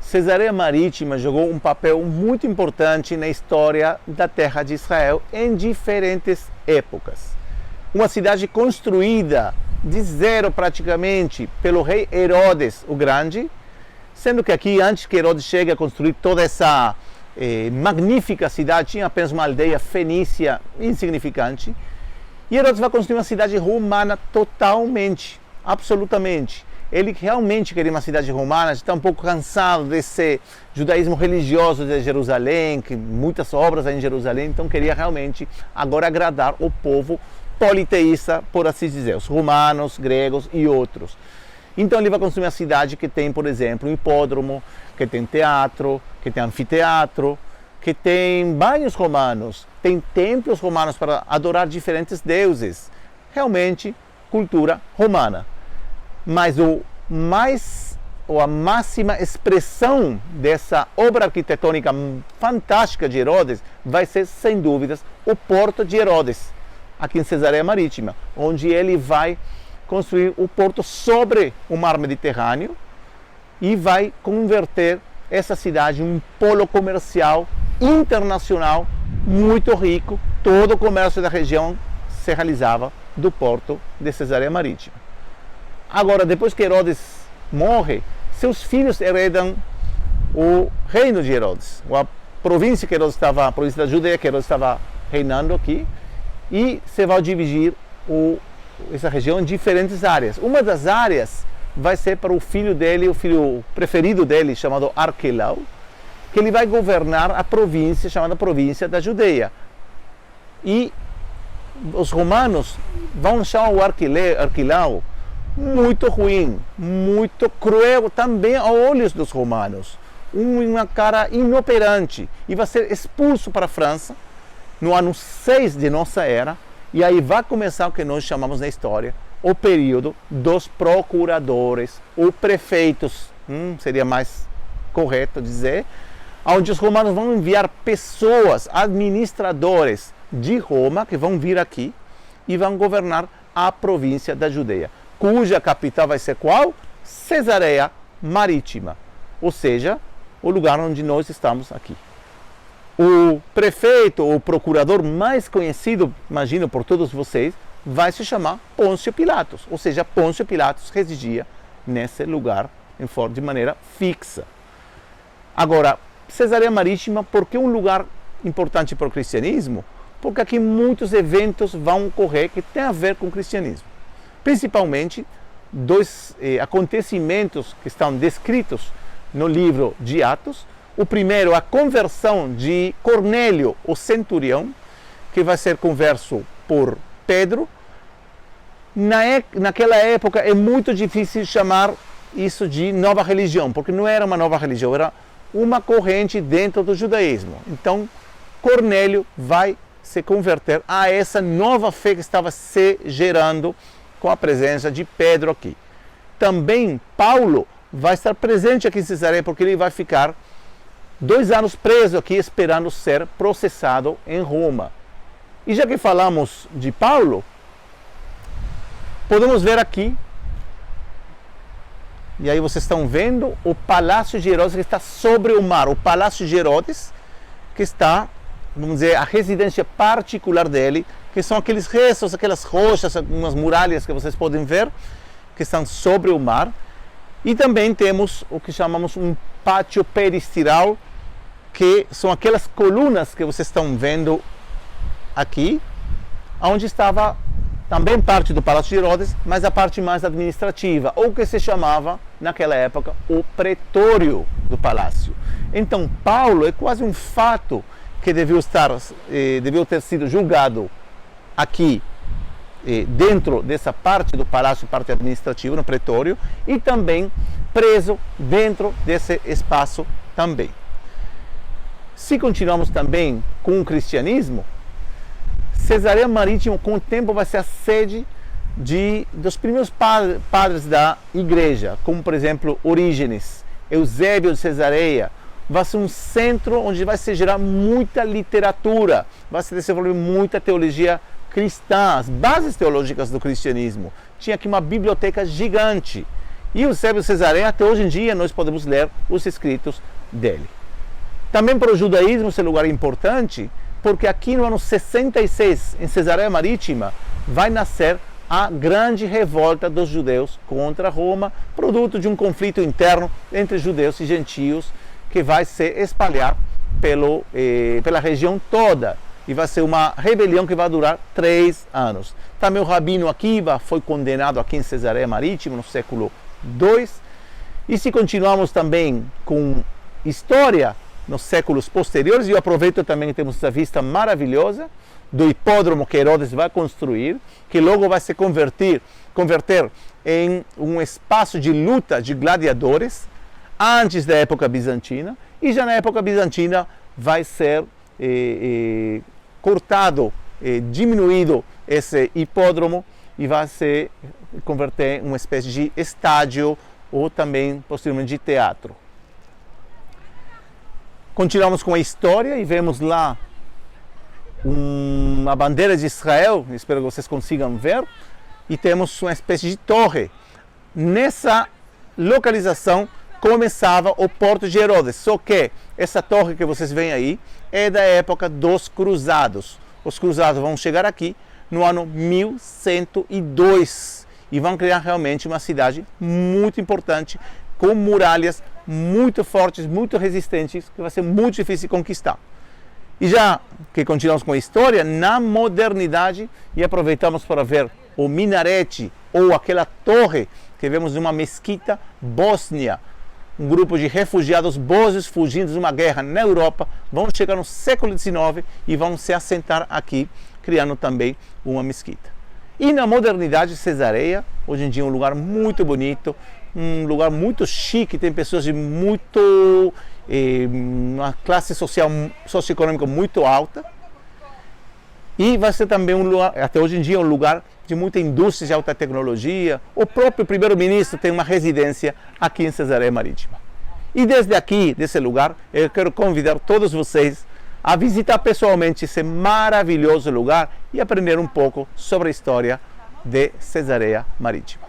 Cesareia Marítima jogou um papel muito importante na história da terra de Israel em diferentes épocas. Uma cidade construída de zero praticamente pelo rei Herodes o Grande, sendo que aqui, antes que Herodes chegue a construir toda essa magnífica cidade, tinha apenas uma aldeia fenícia insignificante, e Herodes vai construir uma cidade romana totalmente, absolutamente. Ele realmente queria uma cidade romana, está um pouco cansado desse judaísmo religioso de Jerusalém, que muitas obras em Jerusalém, então queria realmente agora agradar o povo politeísta, por assim dizer, os romanos, gregos e outros. Então ele vai construir uma cidade que tem, por exemplo, um hipódromo, que tem teatro, que tem anfiteatro, que tem banhos romanos, tem templos romanos para adorar diferentes deuses. Realmente, cultura romana. Mas a máxima expressão dessa obra arquitetônica fantástica de Herodes vai ser, sem dúvidas, o Porto de Herodes, aqui em Cesareia Marítima, onde ele vai construir o porto sobre o mar Mediterrâneo e vai converter essa cidade em um polo comercial internacional muito rico. Todo o comércio da região se realizava do porto de Cesareia Marítima. Agora, depois que Herodes morre, seus filhos heredam o reino de Herodes, a província que Herodes estava, a província da Judeia que Herodes estava reinando aqui, e se vai dividir essa região em diferentes áreas. Uma das áreas vai ser para o filho dele, o filho preferido dele, chamado Arquelau, que ele vai governar a província chamada província da Judeia. E os romanos vão chamar o Arquelau muito ruim, muito cruel também aos olhos dos romanos, uma cara inoperante, e vai ser expulso para a França no ano 6 de nossa era, e aí vai começar o que nós chamamos na história o período dos procuradores, ou prefeitos, seria mais correto dizer, onde os romanos vão enviar pessoas, administradores de Roma, que vão vir aqui e vão governar a província da Judeia, cuja capital vai ser qual? Cesareia Marítima, ou seja, o lugar onde nós estamos aqui. O prefeito ou procurador mais conhecido, imagino por todos vocês, vai se chamar Pôncio Pilatos, ou seja, Pôncio Pilatos residia nesse lugar de maneira fixa. Agora, Cesareia Marítima, por que um lugar importante para o cristianismo? Porque aqui muitos eventos vão ocorrer que têm a ver com o cristianismo. Principalmente dois acontecimentos que estão descritos no livro de Atos. O primeiro, a conversão de Cornélio, o centurião, que vai ser converso por Pedro. Naquela época é muito difícil chamar isso de nova religião, porque não era uma nova religião, era uma corrente dentro do judaísmo. Então, Cornélio vai se converter a essa nova fé que estava se gerando com a presença de Pedro aqui. Também Paulo vai estar presente aqui em Cesareia, porque ele vai ficar 2 anos preso aqui, esperando ser processado em Roma. E já que falamos de Paulo, podemos ver aqui, e aí vocês estão vendo o Palácio de Herodes, que está sobre o mar. O Palácio de Herodes, que está, vamos dizer, a residência particular dele, que são aqueles restos, aquelas rochas, algumas muralhas que vocês podem ver, que estão sobre o mar. E também temos o que chamamos um pátio peristiral, que são aquelas colunas que vocês estão vendo aqui, onde estava também parte do Palácio de Herodes, mas a parte mais administrativa, ou que se chamava, naquela época, o pretório do palácio. Então, Paulo é quase um fato que devia ter sido julgado aqui, dentro dessa parte do palácio, parte administrativa, no pretório, e também preso dentro desse espaço também. Se continuamos também com o cristianismo, Cesareia Marítima, com o tempo, vai ser a sede dos primeiros padres da igreja, como, por exemplo, Orígenes, Eusébio de Cesareia. Vai ser um centro onde vai se gerar muita literatura, vai se desenvolver muita teologia cristã, as bases teológicas do cristianismo. Tinha aqui uma biblioteca gigante. E o Eusébio Cesareia, até hoje em dia, nós podemos ler os escritos dele. Também para o judaísmo esse lugar é importante, porque aqui no ano 66, em Cesareia Marítima, vai nascer a grande revolta dos judeus contra Roma, produto de um conflito interno entre judeus e gentios, que vai se espalhar pela região toda. E vai ser uma rebelião que vai durar 3 anos. Também o Rabino Akiva foi condenado aqui em Cesareia Marítima, no século II. E se continuarmos também com história, nos séculos posteriores, e eu aproveito também que temos essa vista maravilhosa do hipódromo que Herodes vai construir, que logo vai se converter em um espaço de luta de gladiadores, antes da época bizantina, e já na época bizantina vai ser cortado, diminuído esse hipódromo e vai se converter em uma espécie de estádio ou também posteriormente de teatro. Continuamos com a história e vemos lá uma bandeira de Israel, espero que vocês consigam ver, e temos uma espécie de torre. Nessa localização começava o Porto de Herodes, só que essa torre que vocês veem aí é da época dos cruzados. Os cruzados vão chegar aqui no ano 1102 e vão criar realmente uma cidade muito importante, com muralhas muito fortes, muito resistentes, que vai ser muito difícil de conquistar. E já que continuamos com a história, na modernidade, e aproveitamos para ver o minarete ou aquela torre que vemos de uma mesquita bósnia, um grupo de refugiados bósnios fugindo de uma guerra na Europa, vão chegar no século XIX e vão se assentar aqui, criando também uma mesquita. E na modernidade, Cesareia, hoje em dia é um lugar muito bonito, um lugar muito chique, tem pessoas de uma classe social, socioeconômica muito alta, e vai ser também um lugar, até hoje em dia, um lugar de muita indústria de alta tecnologia. O próprio primeiro-ministro tem uma residência aqui em Cesareia Marítima. E desde aqui, desse lugar, eu quero convidar todos vocês a visitar pessoalmente esse maravilhoso lugar e aprender um pouco sobre a história de Cesareia Marítima.